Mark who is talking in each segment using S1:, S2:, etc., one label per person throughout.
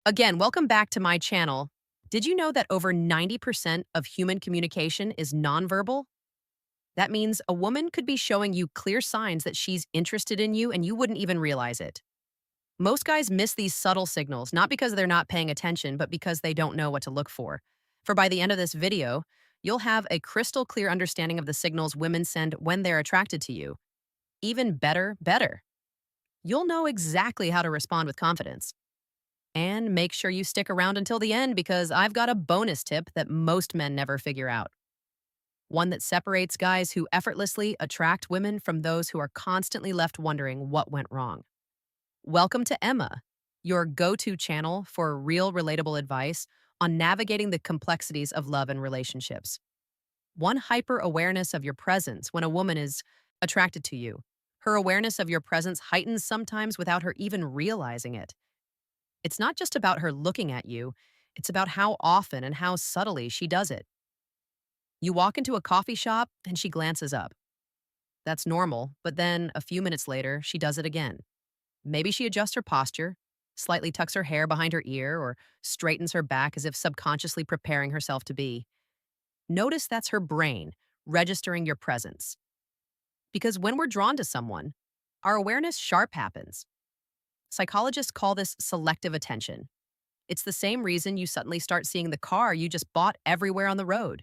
S1: Again, welcome back to my channel. Did you know that over 90% of human communication is nonverbal? That means a woman could be showing you clear signs that she's interested in you and you wouldn't even realize it. Most guys miss these subtle signals, not because they're not paying attention, but because they don't know what to look for. For by the end of this video, you'll have a crystal clear understanding of the signals women send when they're attracted to you. Even better. You'll know exactly how to respond with confidence. And make sure you stick around until the end because I've got a bonus tip that most men never figure out. One that separates guys who effortlessly attract women from those who are constantly left wondering what went wrong. Welcome to Emma, your go to channel for real, relatable advice on navigating the complexities of love and relationships. One hyper awareness of your presence when a woman is attracted to you. Her awareness of your presence heightens sometimes without her even realizing it. It's not just about her looking at you, it's about how often and how subtly she does it. You walk into a coffee shop and she glances up. That's normal, but then a few minutes later, she does it again. Maybe she adjusts her posture, slightly tucks her hair behind her ear, or straightens her back as if subconsciously preparing herself to be. Notice that's her brain registering your presence. Because when we're drawn to someone, our awareness sharp happens. Psychologists call this selective attention. It's the same reason you suddenly start seeing the car you just bought everywhere on the road.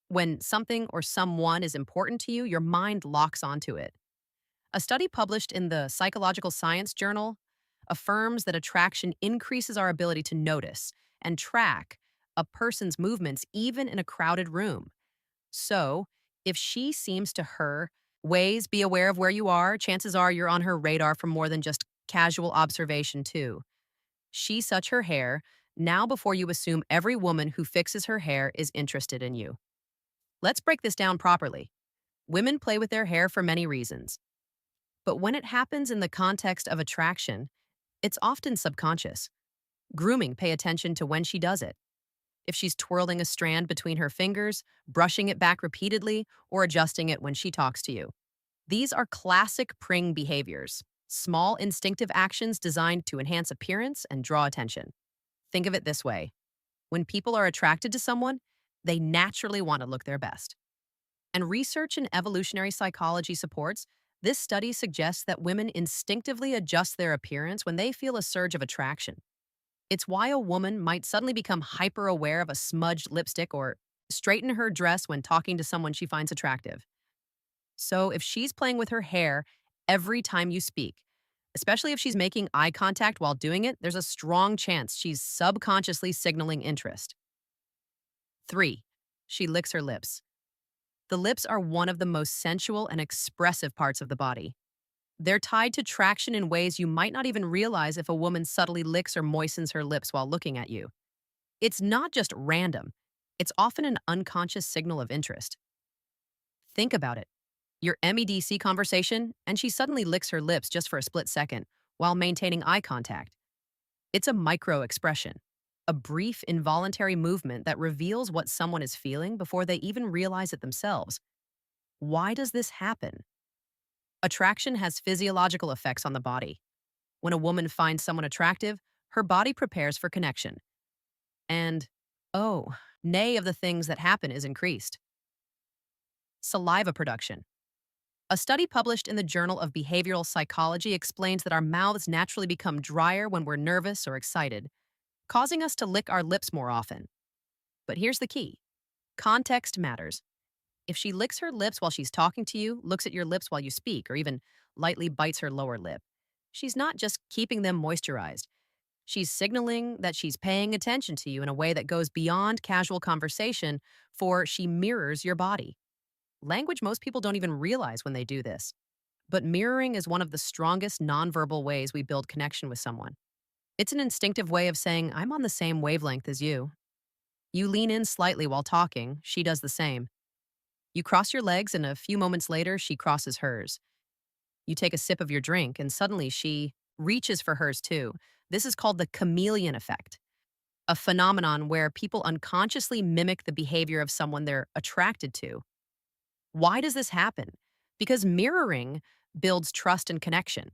S1: When something or someone is important to you, your mind locks onto it. A study published in the Psychological Science Journal affirms that attraction increases our ability to notice and track a person's movements even in a crowded room. So, if she seems to her ways be aware of where you are, chances are you're on her radar for more than just casual observation, too. She such her hair, now before you assume every woman who fixes her hair is interested in you. Let's break this down properly. Women play with their hair for many reasons. But when it happens in the context of attraction, it's often subconscious. Grooming, pay attention to when she does it. If she's twirling a strand between her fingers, brushing it back repeatedly, or adjusting it when she talks to you. These are classic pring behaviors, small instinctive actions designed to enhance appearance and draw attention. Think of it this way. When people are attracted to someone, they naturally want to look their best. And research in evolutionary psychology supports this study suggests that women instinctively adjust their appearance when they feel a surge of attraction. It's why a woman might suddenly become hyper aware of a smudged lipstick or straighten her dress when talking to someone she finds attractive. So, if she's playing with her hair every time you speak, especially if she's making eye contact while doing it, there's a strong chance she's subconsciously signaling interest. 3. She licks her lips. The lips are one of the most sensual and expressive parts of the body. They're tied to traction in ways you might not even realize if a woman subtly licks or moistens her lips while looking at you. It's not just random, it's often an unconscious signal of interest. Think about it. Your MEDC conversation, and she suddenly licks her lips just for a split second while maintaining eye contact. It's a micro expression, a brief involuntary movement that reveals what someone is feeling before they even realize it themselves. Why does this happen? Attraction has physiological effects on the body. When a woman finds someone attractive, her body prepares for connection. And, oh, nay of the things that happen is increased. Saliva production. A study published in the Journal of Behavioral Psychology explains that our mouths naturally become drier when we're nervous or excited, causing us to lick our lips more often. But here's the key. Context matters. If she licks her lips while she's talking to you, looks at your lips while you speak, or even lightly bites her lower lip, she's not just keeping them moisturized. She's signaling that she's paying attention to you in a way that goes beyond casual conversation, for she mirrors your body. Language most people don't even realize when they do this. But mirroring is one of the strongest nonverbal ways we build connection with someone. It's an instinctive way of saying, I'm on the same wavelength as you. You lean in slightly while talking, she does the same. You cross your legs, and a few moments later, she crosses hers. You take a sip of your drink, and suddenly she reaches for hers too. This is called the chameleon effect, a phenomenon where people unconsciously mimic the behavior of someone they're attracted to. Why does this happen? Because mirroring builds trust and connection.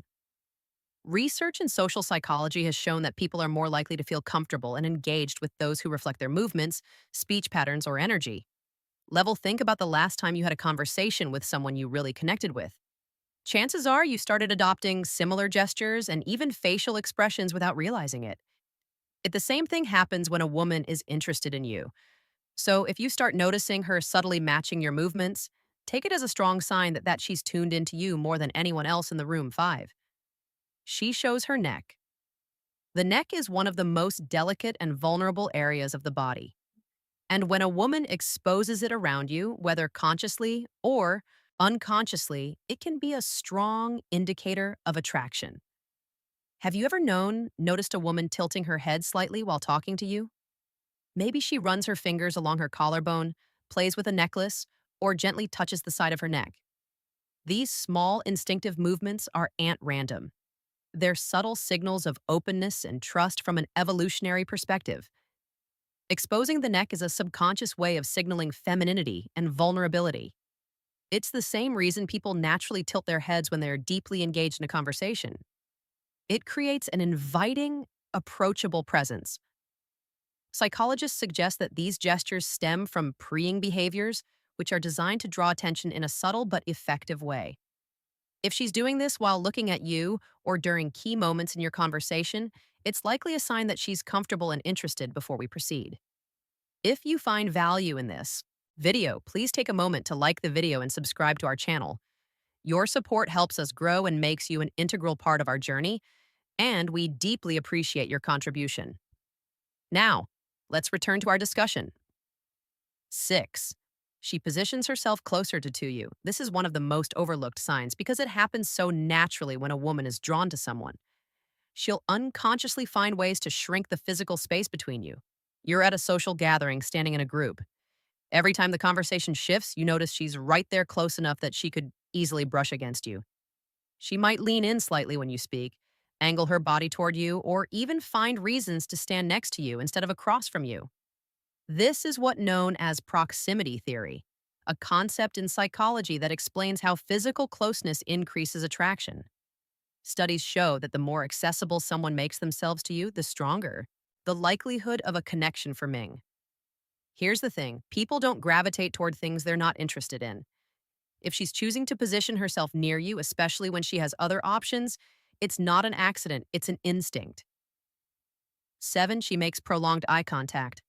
S1: Research in social psychology has shown that people are more likely to feel comfortable and engaged with those who reflect their movements, speech patterns, or energy. Think about the last time you had a conversation with someone you really connected with. Chances are you started adopting similar gestures and even facial expressions without realizing it. The same thing happens when a woman is interested in you. So if you start noticing her subtly matching your movements, take it as a strong sign that she's tuned into you more than anyone else in the room. 5. She shows her neck. The neck is one of the most delicate and vulnerable areas of the body. And when a woman exposes it around you, whether consciously or unconsciously, it can be a strong indicator of attraction. Have you ever noticed a woman tilting her head slightly while talking to you? Maybe she runs her fingers along her collarbone, plays with a necklace, or gently touches the side of her neck. These small instinctive movements aren't random. They're subtle signals of openness and trust from an evolutionary perspective. Exposing the neck is a subconscious way of signaling femininity and vulnerability. It's the same reason people naturally tilt their heads when they're deeply engaged in a conversation. It creates an inviting, approachable presence. Psychologists suggest that these gestures stem from preying behaviors, which are designed to draw attention in a subtle but effective way. If she's doing this while looking at you or during key moments in your conversation, it's likely a sign that she's comfortable and interested before we proceed. If you find value in this video, please take a moment to like the video and subscribe to our channel. Your support helps us grow and makes you an integral part of our journey, and we deeply appreciate your contribution. Now, let's return to our discussion. 6. She positions herself closer to you. This is one of the most overlooked signs because it happens so naturally when a woman is drawn to someone. She'll unconsciously find ways to shrink the physical space between you. You're at a social gathering, standing in a group. Every time the conversation shifts, you notice she's right there close enough that she could easily brush against you. She might lean in slightly when you speak, angle her body toward you, or even find reasons to stand next to you instead of across from you. This is what's known as proximity theory, a concept in psychology that explains how physical closeness increases attraction. Studies show that the more accessible someone makes themselves to you, the stronger the likelihood of a connection for Ming. Here's the thing, people don't gravitate toward things they're not interested in. If she's choosing to position herself near you, especially when she has other options, it's not an accident, it's an instinct. 7. She makes prolonged eye contact.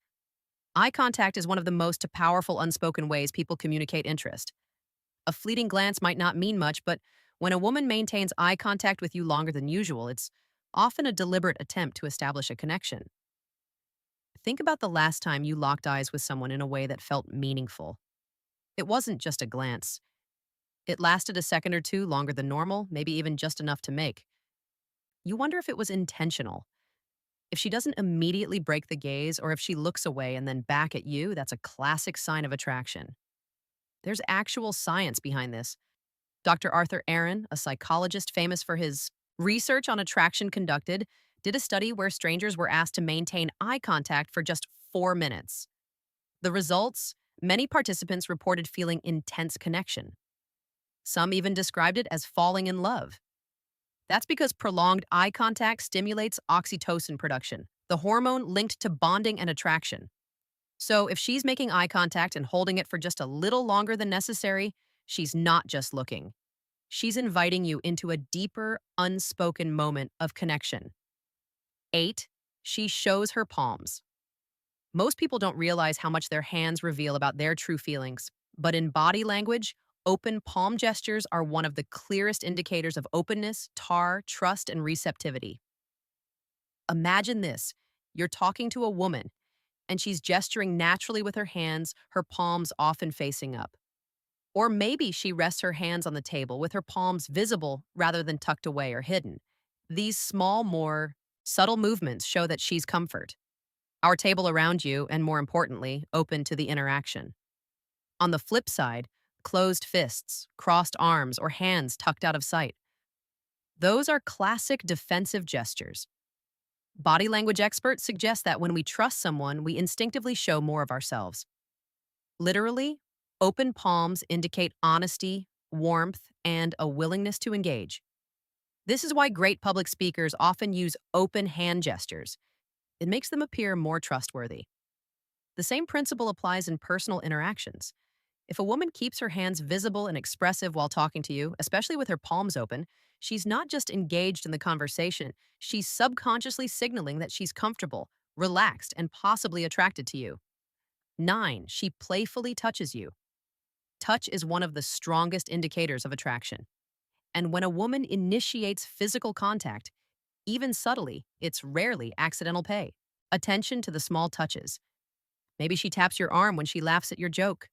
S1: Eye contact is one of the most powerful unspoken ways people communicate interest. A fleeting glance might not mean much, but when a woman maintains eye contact with you longer than usual, it's often a deliberate attempt to establish a connection. Think about the last time you locked eyes with someone in a way that felt meaningful. It wasn't just a glance. It lasted a second or two longer than normal, maybe even just enough to make. You wonder if it was intentional. If she doesn't immediately break the gaze, or if she looks away and then back at you, that's a classic sign of attraction. There's actual science behind this. Dr. Arthur Aaron, a psychologist famous for his research on attraction conducted, did a study where strangers were asked to maintain eye contact for just 4 minutes. The results? Many participants reported feeling intense connection. Some even described it as falling in love. That's because prolonged eye contact stimulates oxytocin production, the hormone linked to bonding and attraction. So if she's making eye contact and holding it for just a little longer than necessary, she's not just looking. She's inviting you into a deeper, unspoken moment of connection. 8. She shows her palms. Most people don't realize how much their hands reveal about their true feelings, but in body language, open palm gestures are one of the clearest indicators of openness, trust, and receptivity. Imagine this. You're talking to a woman, and she's gesturing naturally with her hands, her palms often facing up. Or maybe she rests her hands on the table with her palms visible rather than tucked away or hidden. These small, more subtle movements show that she's comfort. Our table around you, and more importantly, open to the interaction. On the flip side, closed fists, crossed arms, or hands tucked out of sight. Those are classic defensive gestures. Body language experts suggest that when we trust someone, we instinctively show more of ourselves. Literally, open palms indicate honesty, warmth, and a willingness to engage. This is why great public speakers often use open hand gestures. It makes them appear more trustworthy. The same principle applies in personal interactions. If a woman keeps her hands visible and expressive while talking to you, especially with her palms open, she's not just engaged in the conversation, she's subconsciously signaling that she's comfortable, relaxed, and possibly attracted to you. 9. She playfully touches you. Touch is one of the strongest indicators of attraction. And when a woman initiates physical contact, even subtly, it's rarely accidental pay. Attention to the small touches. Maybe she taps your arm when she laughs at your joke.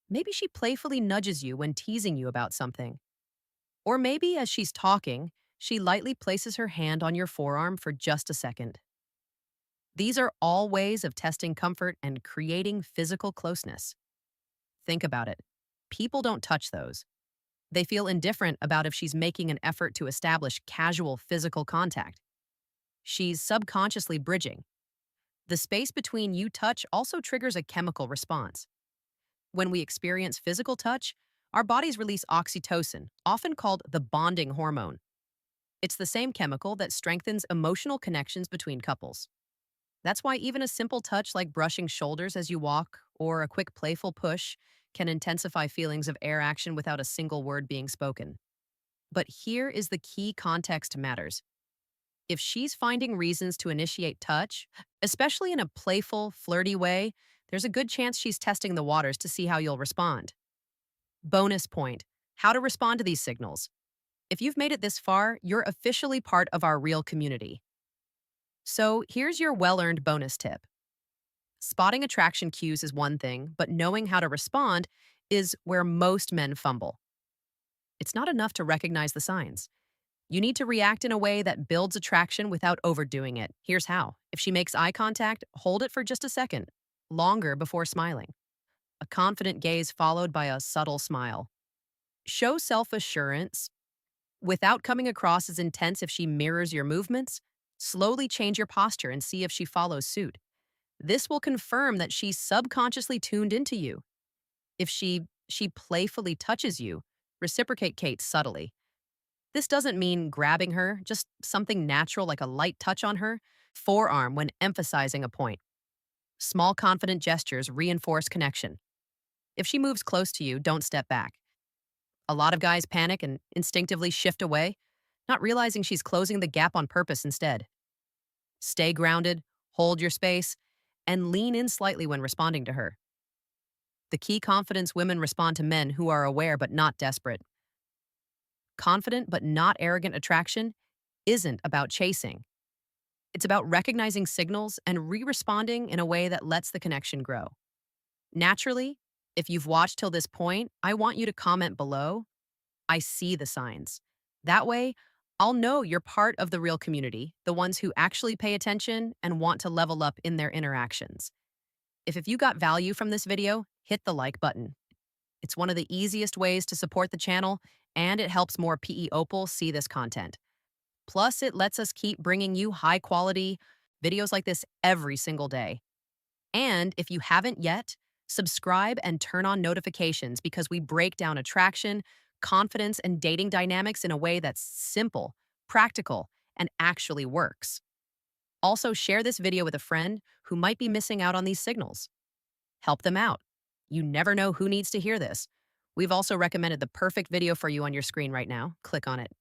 S1: Maybe she playfully nudges you when teasing you about something. Or maybe as she's talking, she lightly places her hand on your forearm for just a second. These are all ways of testing comfort and creating physical closeness. Think about it. People don't touch those. They feel indifferent about if she's making an effort to establish casual physical contact. She's subconsciously bridging. The space between you touch also triggers a chemical response. When we experience physical touch, our bodies release oxytocin, often called the bonding hormone. It's the same chemical that strengthens emotional connections between couples. That's why even a simple touch like brushing shoulders as you walk or a quick playful push can intensify feelings of air action without a single word being spoken. But here is the key context matters. If she's finding reasons to initiate touch, especially in a playful, flirty way, there's a good chance she's testing the waters to see how you'll respond. Bonus point: how to respond to these signals. If you've made it this far, you're officially part of our real community. So here's your well earned bonus tip. Spotting attraction cues is one thing, but knowing how to respond is where most men fumble. It's not enough to recognize the signs. You need to react in a way that builds attraction without overdoing it. Here's how. If she makes eye contact, hold it for just a second, longer before smiling. A confident gaze followed by a subtle smile. Show self assurance without coming across as intense if she mirrors your movements. Slowly change your posture and see if she follows suit. This will confirm that she's subconsciously tuned into you. If she playfully touches you, reciprocate Kate subtly. This doesn't mean grabbing her, just something natural like a light touch on her forearm when emphasizing a point. Small confident gestures reinforce connection. If she moves close to you, don't step back. A lot of guys panic and instinctively shift away, not realizing she's closing the gap on purpose instead. Stay grounded, hold your space, and lean in slightly when responding to her. The key: confidence women respond to men who are aware but not desperate. Confident but not arrogant attraction isn't about chasing. It's about recognizing signals and re-responding in a way that lets the connection grow. Naturally, if you've watched till this point, I want you to comment below, "I see the signs." That way, I'll know you're part of the real community, the ones who actually pay attention and want to level up in their interactions. If you got value from this video, hit the like button. It's one of the easiest ways to support the channel, and it helps more PE Opal see this content. Plus, it lets us keep bringing you high-quality videos like this every single day. And if you haven't yet, subscribe and turn on notifications because we break down attraction, confidence, and dating dynamics in a way that's simple, practical, and actually works. Also, share this video with a friend who might be missing out on these signals. Help them out. You never know who needs to hear this. We've also recommended the perfect video for you on your screen right now. Click on it.